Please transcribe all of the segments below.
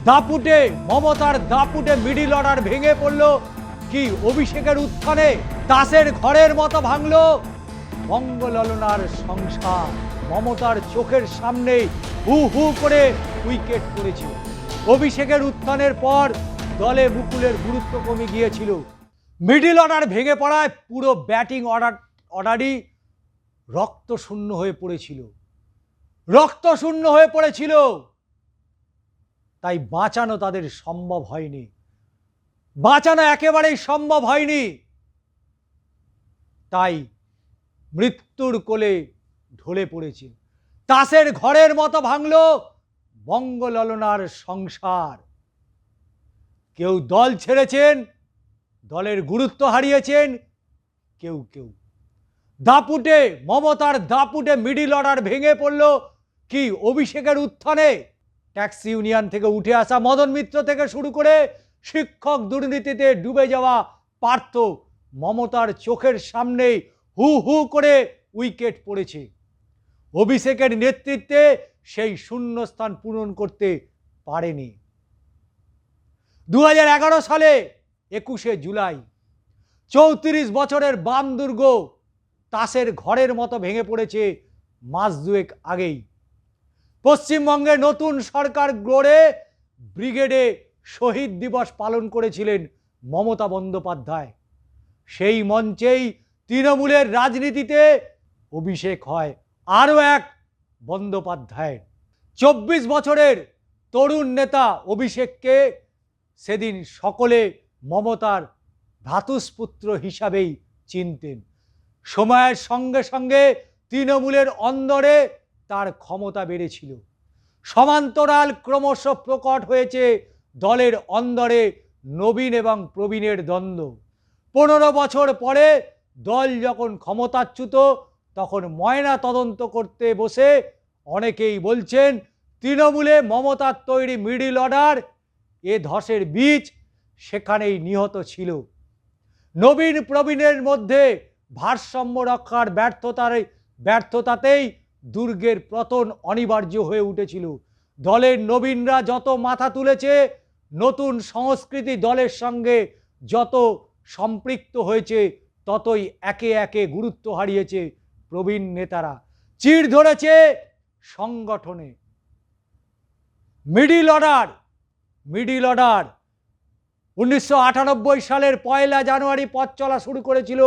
দাপুটে মমতার দাপুটে middle order ভেঙে পড়ল কি অভিষেকের উত্থানে তাসের ঘরের মতো ভাঙলো বঙ্গললনার সংসার। মমতার চোখের সামনে হু হু করে উইকেট পড়েছিল। অভিষেকের উত্থানের পর দলে মুকুলের গুরুত্ব কমে গিয়েছিল। মিডিল অর্ডার ভেঙে পড়ায় পুরো ব্যাটিং অর্ডারই রক্তশূন্য হয়ে পড়েছিল। তাই বাঁচানো তাদের সম্ভব হয়নি, বাঁচানো একেবারেই সম্ভব হয়নি। তাই মৃত্যুর কোলে ঢলে পড়েছে। তাসের ঘরের মতো ভাঙল বঙ্গললনার সংসার। কেউ দল ছেড়েছেন, দলের গুরুত্ব হারিয়েছেন, কেউ দাপুটে মমতার দাপুটে মিডিল অর্ডার ভেঙে পড়ল কি অভিষেকের উত্থানে। ট্যাক্সি ইউনিয়ন থেকে উঠে আসা মদন মিত্র থেকে শুরু করে শিক্ষক দুর্নীতিতে ডুবে যাওয়া পার্থ, মমতার চোখের সামনে হু হু করে উইকেট পড়েছে। অভিষেকের নেতৃত্বে সেই শূন্যস্থান পূরণ করতে পারেনি। 2011 সালে 21শে জুলাই 34 বছরের বাম দুর্গ তাসের ঘরের মতো ভেঙে পড়েছে মাস দুয়েক আগেই। পশ্চিমবঙ্গে নতুন সরকার গড়ে ব্রিগেডে শহীদ দিবস পালন করেছিলেন মমতা বন্দ্যোপাধ্যায়। সেই মঞ্চেই তৃণমূলের রাজনীতিতে অভিষেক হয় আরও এক বন্দ্যোপাধ্যায়ের। 24 বছরের তরুণ নেতা অভিষেককে সেদিন সকলে মমতার ভ্রাতুষ্পুত্র হিসাবেই চিনতেন। সময়ের সঙ্গে সঙ্গে তৃণমূলের অন্দরে তার ক্ষমতা বেড়েছিল। সমান্তরাল ক্রমশ প্রকট হয়েছে দলের অন্দরে নবীন এবং প্রবীণের দ্বন্দ্ব। 15 বছর পরে দল যখন ক্ষমতাচ্যুত, তখন ময়না তদন্ত করতে বসে অনেকেই বলছেন তৃণমূলে মমতার তৈরি মিডিল অর্ডার এ ধসের বীজ সেখানেই নিহত ছিল। নবীন প্রবীণের মধ্যে ভারসাম্য রক্ষার ব্যর্থতাতেই দুর্গের পতন অনিবার্য হয়ে উঠেছিল। দলের নবীনরা যত মাথা তুলেছে, নতুন সংস্কৃতি দলের সঙ্গে যত সম্পৃক্ত হয়েছে, ততই একে একে গুরুত্ব হারিয়েছে প্রবীণ নেতারা। চিড় ধরেছে সংগঠনে। মিডিল অর্ডার 1998 সালের 1 জানুয়ারি পথ চলা শুরু করেছিল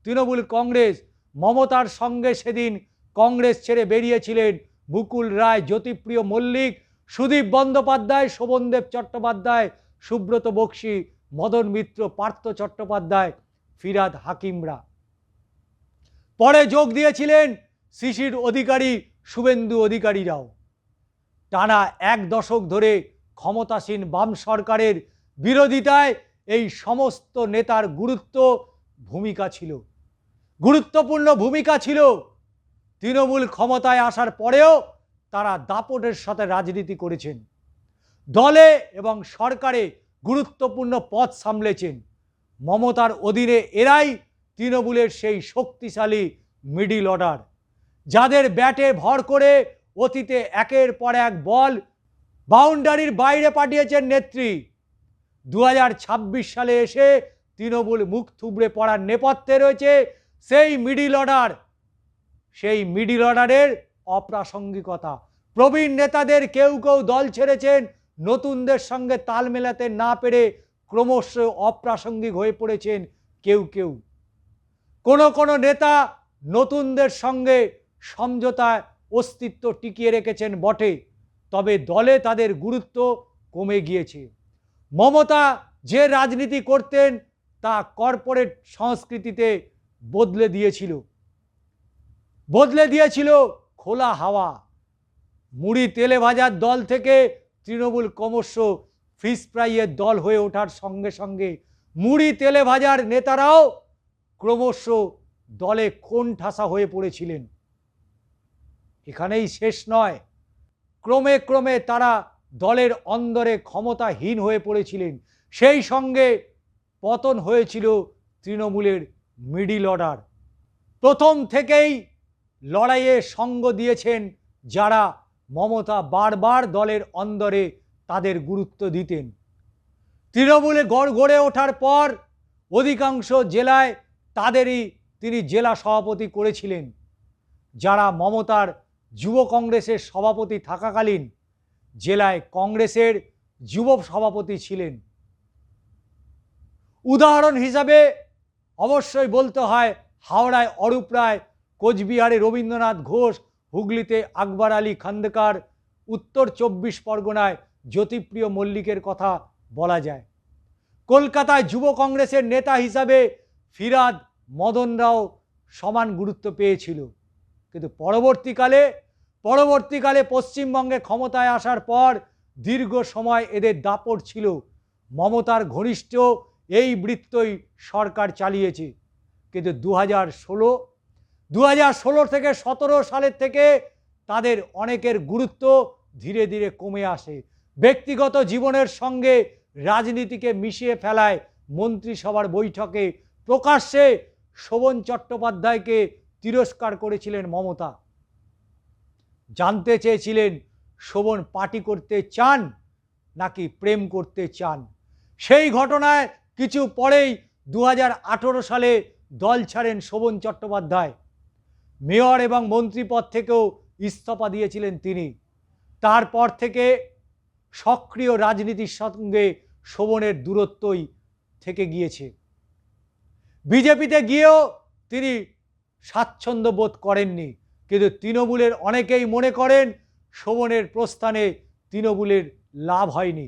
তৃণমূল কংগ্রেস। মমতার সঙ্গে সেদিন কংগ্রেস ছেড়ে বেরিয়েছিলেন মুকুল রায়, জ্যোতিপ্রিয় মল্লিক, সুদীপ বন্দ্যোপাধ্যায়, শোভনদেব চট্টোপাধ্যায়, সুব্রত বক্সী, মদন মিত্র, পার্থ চট্টোপাধ্যায়, ফিরহাদ হাকিমরা। পরে যোগ দিয়েছিলেন শিশির অধিকারী, শুভেন্দু অধিকারীরাও। টানা 1 দশক ধরে ক্ষমতাসীন বাম সরকারের বিরোধিতায় এই সমস্ত নেতার গুরুত্বপূর্ণ ভূমিকা ছিল। তৃণমূল ক্ষমতায় আসার পরেও তারা দাপটের সাথে রাজনীতি করেছেন, দলে এবং সরকারে গুরুত্বপূর্ণ পদ সামলেছেন। মমতার অধীনে এরাই তৃণমূলের সেই শক্তিশালী মিডিল অর্ডার, যাদের ব্যাটে ভর করে অতীতে একের পর এক বল বাউন্ডারির বাইরে পাঠিয়েছেন নেত্রী। 2026 সালে এসে তৃণমূল মুখ থুবড়ে পড়ার নেপথ্যে রয়েছে সেই মিডিল অর্ডারের অপ্রাসঙ্গিকতা। প্রবীণ নেতাদের কেউ দল ছেড়েছেন, নতুনদের সঙ্গে তাল মেলাতে না পেরে ক্রমশ অপ্রাসঙ্গিক হয়ে পড়েছেন কেউ। কোনো নেতা নতুনদের সঙ্গে সমঝোতায় অস্তিত্ব টিকিয়ে রেখেছেন বটে, তবে দলে তাদের গুরুত্ব কমে গিয়েছে। মমতা যে রাজনীতি করতেন তা কর্পোরেট সংস্কৃতিতে বদলে দিয়েছিল খোলা হাওয়া। মুড়ি তেলে ভাজার দল থেকে তৃণমূল ক্রমশ ফিশ ফ্রাইয়ের দল হয়ে ওঠার সঙ্গে সঙ্গে মুড়ি তেলে ভাজার নেতারাও ক্রমশ দলে কোণঠাসা হয়ে পড়েছিলেন। এখানেই শেষ নয়, ক্রমে তারা দলের অন্দরে ক্ষমতাহীন হয়ে পড়েছিলেন। সেই সঙ্গে পতন হয়েছিল তৃণমূলের মিডিল অর্ডার। প্রথম থেকেই লড়াইয়ে সঙ্গ দিয়েছেন যারা মমতা বারবার দলের অন্দরে তাদের গুরুত্ব দিতেন। তৃণমূলে গড়ে ওঠার পর অধিকাংশ জেলায় তাদেরই তিনি জেলা সভাপতি করেছিলেন, যারা মমতার যুব কংগ্রেসের সভাপতি থাকাকালীন জেলায় কংগ্রেসের যুব সভাপতি ছিলেন। উদাহরণ হিসাবে অবশ্যই বলতে হয় হাওড়ায় অরূপ রায়, কোচবিহারে রবীন্দ্রনাথ ঘোষ, হুগলিতে আকবর আলী খান্ডেকার, উত্তর 24 পরগনায় জ্যোতিপ্রিয় মল্লিকের কথা বলা যায়। কলকাতায় যুব কংগ্রেসের নেতা হিসাবে ফিরাদ, মদন রাও সমান গুরুত্ব পেয়েছিল। কিন্তু পরবর্তীকালে পশ্চিমবঙ্গে ক্ষমতায় আসার পর দীর্ঘ সময় এদের দাপট ছিল। মমতার ঘনিষ্ঠ এই বৃত্তই সরকার চালিয়েছে। কিন্তু 2016 থেকে 17 সালের থেকে তাদের অনেকের গুরুত্ব ধীরে ধীরে কমে আসে। ব্যক্তিগত জীবনের সঙ্গে রাজনীতিকে মিশিয়ে ফেলায় মন্ত্রিসভার বৈঠকে প্রকাশ্যে শোভন চট্টোপাধ্যায়কে তিরস্কার করেছিলেন মমতা। জানতে চেয়েছিলেন শোভন পার্টি করতে চান নাকি প্রেম করতে চান। সেই ঘটনায় কিছু পরেই 2018 সালে দল ছাড়েন শোভন চট্টোপাধ্যায়। মেয়র এবং মন্ত্রী পদ থেকেও ইস্তফা দিয়েছিলেন তিনি। তারপর থেকে সক্রিয় রাজনীতির সঙ্গে শোভনের দূরত্বই থেকে গিয়েছে। বিজেপিতে গিয়েও তিনি স্বাচ্ছন্দ্য বোধ করেননি। কিন্তু তৃণমূলের অনেকেই মনে করেন শোভনের প্রস্থানে তৃণমূলের লাভ হয়নি।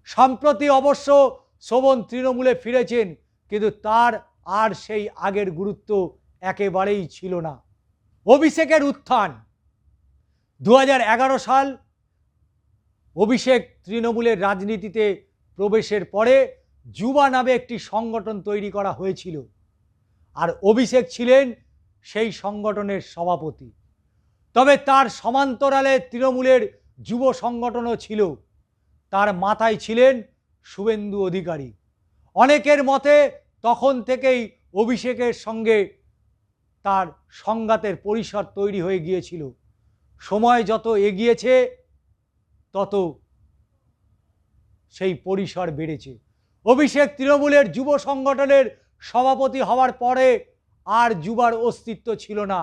সম্প্রতি অবশ্য শোভন তৃণমূলে ফিরেছেন, কিন্তু তার আর সেই আগের গুরুত্ব একেবারেই ছিল না। অভিষেকের উত্থান 2011 সাল অভিষেক তৃণমূলের রাজনীতিতে প্রবেশের পরে যুবা নামে একটি সংগঠন তৈরি করা হয়েছিল, আর অভিষেক ছিলেন সেই সংগঠনের সভাপতি। তবে তার সমান্তরালে তৃণমূলের যুব সংগঠনও ছিল। তার মাথায় ছিলেন শুভেন্দু অধিকারী। অনেকের মতে তখন থেকেই অভিষেকের সঙ্গে তার সংঘাতের পরিসর তৈরি হয়ে গিয়েছিল। সময় যত এগিয়েছে তত সেই পরিসর বেড়েছে। অভিষেক তৃণমূলের যুব সংগঠনের সভাপতি হওয়ার পরে আর যুবার অস্তিত্ব ছিল না।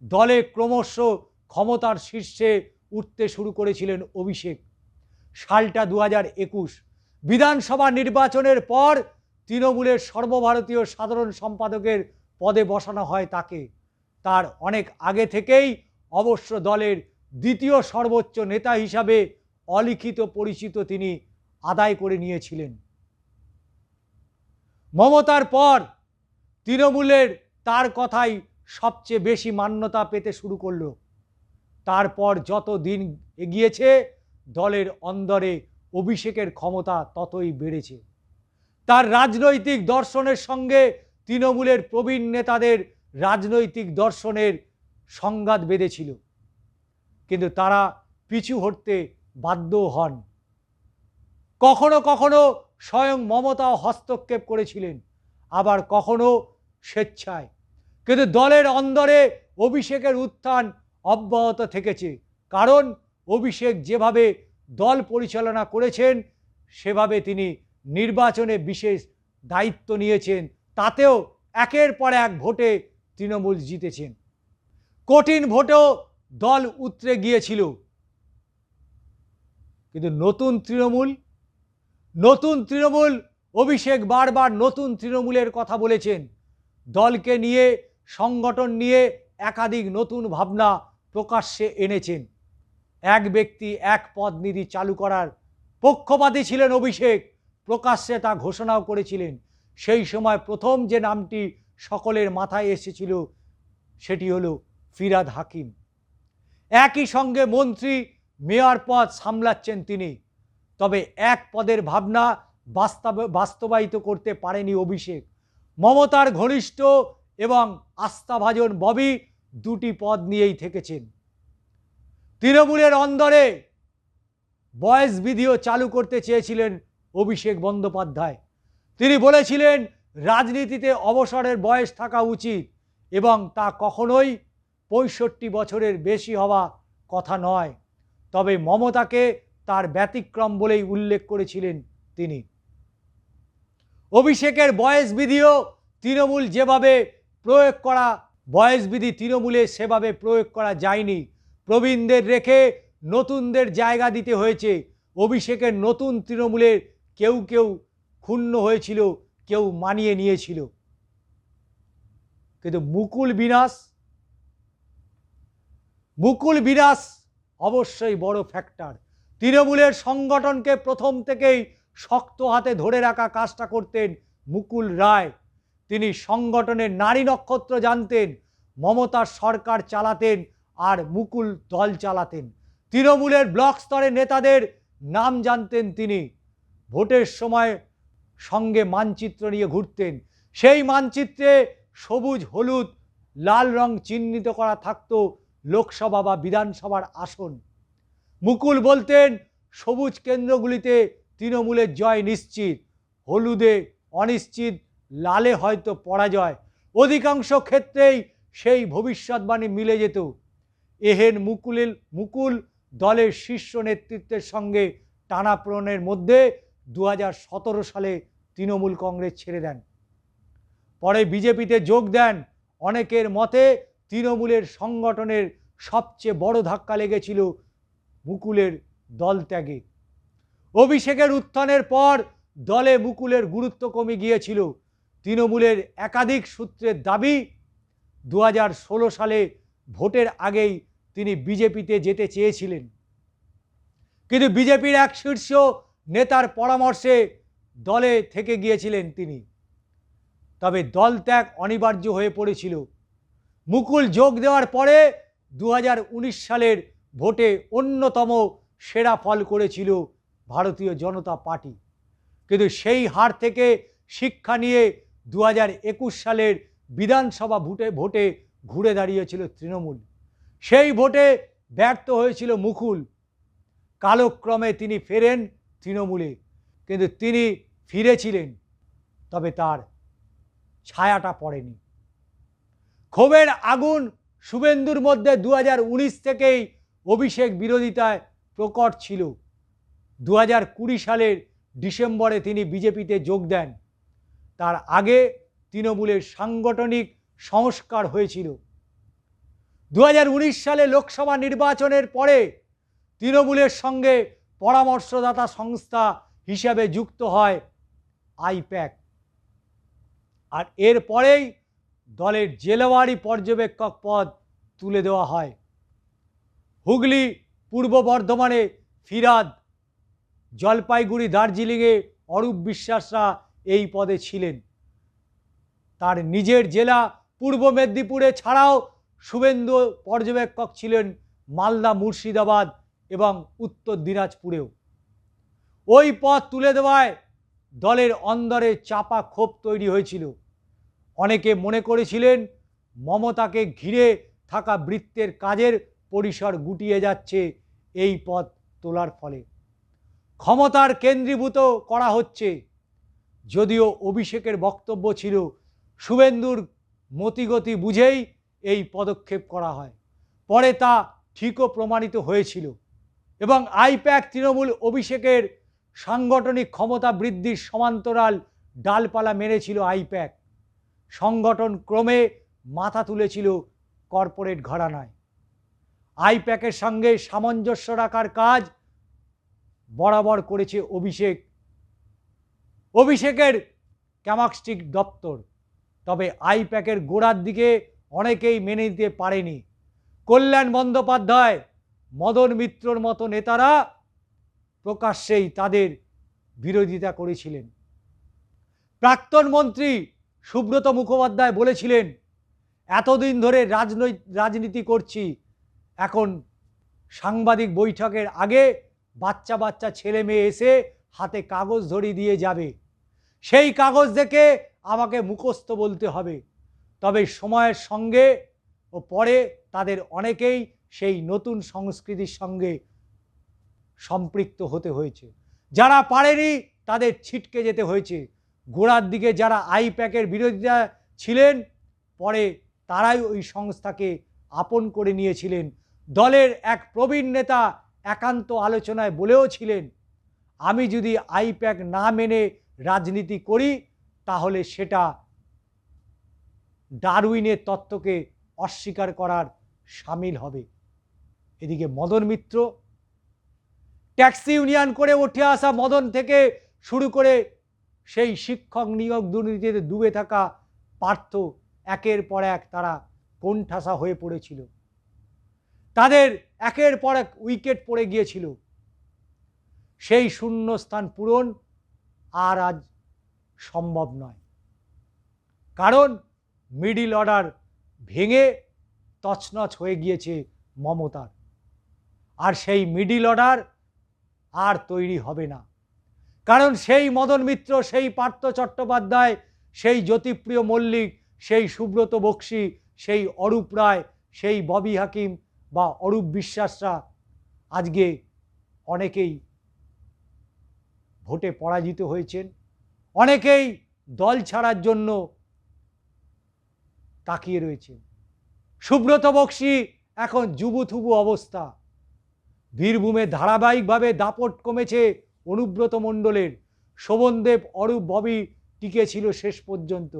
দলে ক্রমশ ক্ষমতার শীর্ষে উঠতে শুরু করেছিলেন অভিষেক। সালটা 2021। বিধানসভা নির্বাচনের পর তৃণমূলের সর্বভারতীয় সাধারণ সম্পাদকের পদে বসানো হয় তাকে। তার অনেক আগে থেকেই অবশ্য দলের দ্বিতীয় সর্বোচ্চ নেতা হিসাবে অলিখিত পরিচিত তিনি আদায় করে নিয়েছিলেন। মমতার পর তৃণমূলের তার কথাই সবচেয়ে বেশি মান্যতা পেতে শুরু করল। তারপর যত দিন এগিয়েছে দলের অন্দরে অভিষেকের ক্ষমতা ততই বেড়েছে। তার রাজনৈতিক দর্শনের সঙ্গে তৃণমূলের প্রবীণ নেতাদের রাজনৈতিক দর্শনের সংঘাত বেঁধেছিল, কিন্তু তারা পিছু হটতে বাধ্য হন। কখনো কখনো স্বয়ং মমতাও হস্তক্ষেপ করেছিলেন, আবার কখনো স্বেচ্ছায়। কিন্তু দলের অন্দরে অভিষেকের উত্থান অব্যাহত থেকেছে, কারণ অভিষেক যেভাবে দল পরিচালনা করেছেন সেভাবে তিনি নির্বাচনে বিশেষ দায়িত্ব নিয়েছেন। তাতেও একের পর এক ভোটে তৃণমূল জিতেছেন। কঠিন ভোটেও দল উতরে গিয়েছিল, কিন্তু নতুন তৃণমূল অভিষেক বারবার নতুন তৃণমূলের কথা বলেছেন। দলকে নিয়ে, সংগঠন নিয়ে একাধিক নতুন ভাবনা প্রকাশ্যে এনেছেন। এক ব্যক্তি এক পদ নীতি চালু করার পক্ষপাতী ছিলেন অভিষেক। প্রকাশ্যে তা ঘোষণাও করেছিলেন। সেই সময় প্রথম যে নামটি সকলের মাথায় এসেছিল সেটি হলো ফিরহাদ হাকিম। একই সঙ্গে মন্ত্রী, মেয়র পদ সামলাচ্ছেন তিনি। তবে এক পদের ভাবনা বাস্তবায়িত করতে পারেনি অভিষেক। মমতার ঘনিষ্ঠ এবং আস্থাভাজন ববি দুটি পদ নিয়েই থেকেছেন। তৃণমূলের অন্দরে বয়স বিধিও চালু করতে চেয়েছিলেন অভিষেক বন্দ্যোপাধ্যায়। তিনি বলেছিলেন রাজনীতিতে অবসরের বয়স থাকা উচিত এবং তা কখনোই 65 বছরের বেশি হওয়া কথা নয়। তবে মমতাকে তার ব্যতিক্রম বলেই উল্লেখ করেছিলেন তিনি। অভিষেকের বয়সবিধিও তৃণমূল যেভাবে প্রয়োগ করা, বয়সবিধি তৃণমূলে সেভাবে প্রয়োগ করা যায়নি। প্রবীণদের রেখে নতুনদের জায়গা দিতে হয়েছে। অভিষেকের নতুন তৃণমূলের কেউ কেউ ক্ষুণ্ণ হয়েছিল, কেউ মানিয়ে নিয়েছিল, কিন্তু মুকুল বিনাশ অবশ্যই বড় ফ্যাক্টর। তৃণমূলের সংগঠনকে প্রথম থেকেই শক্ত হাতে ধরে রাখা কাজটা করতেন মুকুল রায়। তিনি সংগঠনের নারী নক্ষত্র জানতেন, মমতার সরকার চালাতেন আর মুকুল দল চালাতেন। তৃণমূলের ব্লক স্তরের নেতাদের নাম জানতেন তিনি। ভোটের সময় সঙ্গে মানচিত্র নিয়ে ঘুরতেন। সেই মানচিত্রে সবুজ, হলুদ, লাল রং চিহ্নিত করা থাকতো লোকসভা বা বিধানসভার আসন। মুকুল বলতেন সবুজ কেন্দ্রগুলিতে তৃণমূলের জয় নিশ্চিত, হলুদে অনিশ্চিত, লালে হয়তো পরাজয়। অধিকাংশ ক্ষেত্রেই সেই ভবিষ্যৎবাণী মিলে যেত। এহেন মুকুল দলের শীর্ষ নেতৃত্বের সঙ্গে টানাপোড়েনের মধ্যে 2017 সালে তৃণমূল কংগ্রেস ছেড়ে দেন। পরে বিজেপিতে যোগ দেন। অনেকের মতে তৃণমূলের সংগঠনের সবচেয়ে বড় ধাক্কা লেগেছিল মুকুলের দল ত্যাগে। অভিষেকের উত্থানের পর দলে মুকুলের গুরুত্ব কমে গিয়েছিল। তৃণমূলের একাধিক সূত্রের দাবি 2016 সালে ভোটের আগেই তিনি বিজেপিতে যেতে চেয়েছিলেন, কিন্তু বিজেপির এক শীর্ষ নেতার পরামর্শে দলে থেকে গিয়েছিলেন তিনি। তবে দল ত্যাগ অনিবার্য হয়ে পড়েছিল। মুকুল যোগ দেওয়ার পরে 2019 সালের ভোটে অন্যতম সেরা ফল করেছিল ভারতীয় জনতা পার্টি। কিন্তু সেই হার থেকে শিক্ষা নিয়ে 2021 সালের বিধানসভা ভোটে ঘুরে দাঁড়িয়েছিল তৃণমূল। সেই ভোটে ব্যর্থ হয়েছিল মুকুল। কালক্রমে তিনি ফেরেন তৃণমূলে, কিন্তু তিনি ফিরেছিলেন, তবে তার ছায়াটা পড়েনি। ক্ষোভের আগুন শুভেন্দুর মধ্যে 2019 থেকেই অভিষেক বিরোধিতায় প্রকট ছিল। 2020 সালের ডিসেম্বরে তিনি বিজেপিতে যোগ দেন। তার আগে তৃণমূলের সাংগঠনিক সংস্কার হয়েছিল। 2019 সালে লোকসভা নির্বাচনের পরে তৃণমূলের সঙ্গে পরামর্শদাতা সংস্থা হিসাবে যুক্ত হয় আইপ্যাক, আর এরপরেই দলের জেলাওয়ারি পর্যবেক্ষক পদ তুলে দেওয়া হয়। হুগলি, পূর্ব বর্ধমানে ফিরাদ, জলপাইগুড়ি, দার্জিলিংয়ে অরূপ বিশ্বাসরা এই পদে ছিলেন। তার নিজের জেলা পূর্ব মেদিনীপুরে ছাড়াও শুভেন্দু পর্যবেক্ষক ছিলেন মালদা, মুর্শিদাবাদ এবং উত্তর দিনাজপুরেও। ওই পদ তুলে দেওয়ায় দলের অন্দরে চাপা ক্ষোভ তৈরি হয়েছিল। অনেকে মনে করেছিলেন মমতাকে ঘিরে থাকা বৃত্তের কাজের পরিসর গুটিয়ে যাচ্ছে এই পদ তোলার ফলে। ক্ষমতার কেন্দ্রীভূত করা হচ্ছে। যদিও অভিষেকের বক্তব্য ছিল শুভেন্দুর মতিগতি বুঝেই এই পদক্ষেপ করা হয়। পরে তা ঠিকও প্রমাণিত হয়েছিল এবং আইপ্যাক তৃণমূল অভিষেকের সাংগঠনিক ক্ষমতা বৃদ্ধির সমান্তরাল ডালপালা মেরেছিল। আইপ্যাক সংগঠন ক্রমে মাথা তুলেছিল কর্পোরেট ঘরানায়। আইপ্যাকের সঙ্গে সামঞ্জস্য রাখার কাজ বরাবর করেছে অভিষেকের ক্যামাক্সটিক দপ্তর। তবে আইপ্যাকের গোড়ার দিকে অনেকেই মেনে নিতে পারেনি। কল্যাণ বন্দ্যোপাধ্যায়, মদন মিত্রর মতো নেতারা প্রকাশ্যেই তাদের বিরোধিতা করেছিলেন। প্রাক্তন মন্ত্রী সুব্রত মুখোপাধ্যায় বলেছিলেন, এতদিন ধরে রাজনীতি করছি, এখন সাংবাদিক বৈঠকের আগে বাচ্চা বাচ্চা ছেলে মেয়ে এসে হাতে কাগজ ধরিয়ে দিয়ে যাবে, সেই কাগজ দেখে আমাকে মুখস্থ বলতে হবে। তবে সময়ের সঙ্গে ও পরে তাদের অনেকেই সেই নতুন সংস্কৃতির সঙ্গে সম্পৃক্ত হতে হয়েছে। যারা পারেনি তাদের ছিটকে যেতে হয়েছে। গোড়ার দিকে যারা আইপ্যাকের বিরোধিতা ছিলেন, পরে তারাই ওই সংস্থাকে আপন করে নিয়েছিলেন। দলের এক প্রবীণ নেতা একান্ত আলোচনায় বলেও ছিলেন, আমি যদি আইপ্যাক না মেনে রাজনীতি করি তাহলে সেটা ডারউইনের তত্ত্বকে অস্বীকার করার শামিল হবে। এদিকে মদন মিত্র, ট্যাক্সি ইউনিয়ন করে উঠে আসা মদন থেকে শুরু করে সেই শিক্ষক নিয়োগ দুর্নীতিতে ডুবে থাকা পার্থ, একের পর এক তারা কোণঠাসা হয়ে পড়েছিল। তাদের একের পর এক উইকেট পড়ে গিয়েছিল। সেই শূন্যস্থান পূরণ আর আজ সম্ভব নয়, কারণ মিডিল অর্ডার ভেঙে তছনছ হয়ে গিয়েছে মমতার। আর সেই মিডিল অর্ডার আর তৈরি হবে না, কারণ সেই মদন মিত্র, সেই পার্থ চট্টোপাধ্যায়, সেই জ্যোতিপ্রিয় মল্লিক, সেই সুব্রত বক্সী, সেই অরূপ রায়, সেই ববি হাকিম বা অরূপ বিশ্বাসরা আজকে অনেকেই ভোটে পরাজিত হয়েছেন, অনেকেই দল ছাড়ার জন্য তাকিয়ে রয়েছে। সুব্রত বক্সী এখন জুবুথুবু অবস্থা। বীরভূমে ধারাবাহিকভাবে দাপট কমেছে অনুব্রত মণ্ডলের। শোভনদেব, অরূপ, ববি টিকে ছিল শেষ পর্যন্ত,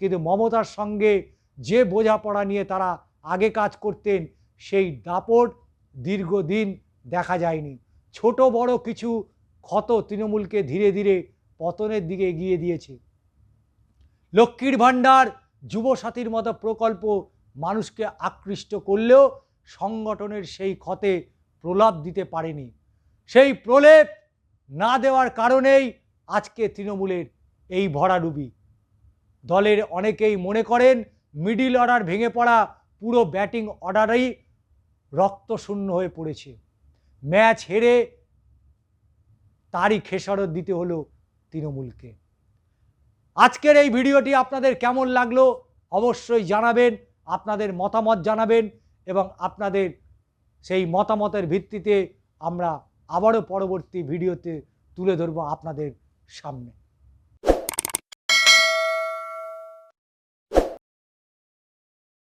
কিন্তু মমতার সঙ্গে যে বোঝাপড়া নিয়ে তারা আগে কাজ করতেন সেই দাপট দীর্ঘদিন দেখা যায়নি। ছোট বড় কিছু ক্ষত তৃণমূলকে ধীরে ধীরে পতনের দিকে এগিয়ে দিয়েছে। লক্ষ্মীর ভাণ্ডার, যুবসাথীর মতো প্রকল্প মানুষকে আকৃষ্ট করলেও সংগঠনের সেই ক্ষতে প্রলাপ দিতে পারেনি। সেই প্রলেপ না দেওয়ার কারণেই আজকে তৃণমূলের এই ভরাডুবি। দলের অনেকেই মনে করেন মিডিল অর্ডার ভেঙে পড়া পুরো ব্যাটিং অর্ডারেই রক্তশূন্য হয়ে পড়েছে। ম্যাচ হেরে তারই খেসারত দিতে হলো তৃণমূলকে। আজকের এই ভিডিওটি আপনাদের কেমন লাগলো অবশ্যই জানাবেন, আপনাদের মতামত জানাবেন, এবং আপনাদের সেই মতামতের ভিত্তিতে আমরা আবারও পরবর্তী ভিডিওতে তুলে ধরবো আপনাদের সামনে।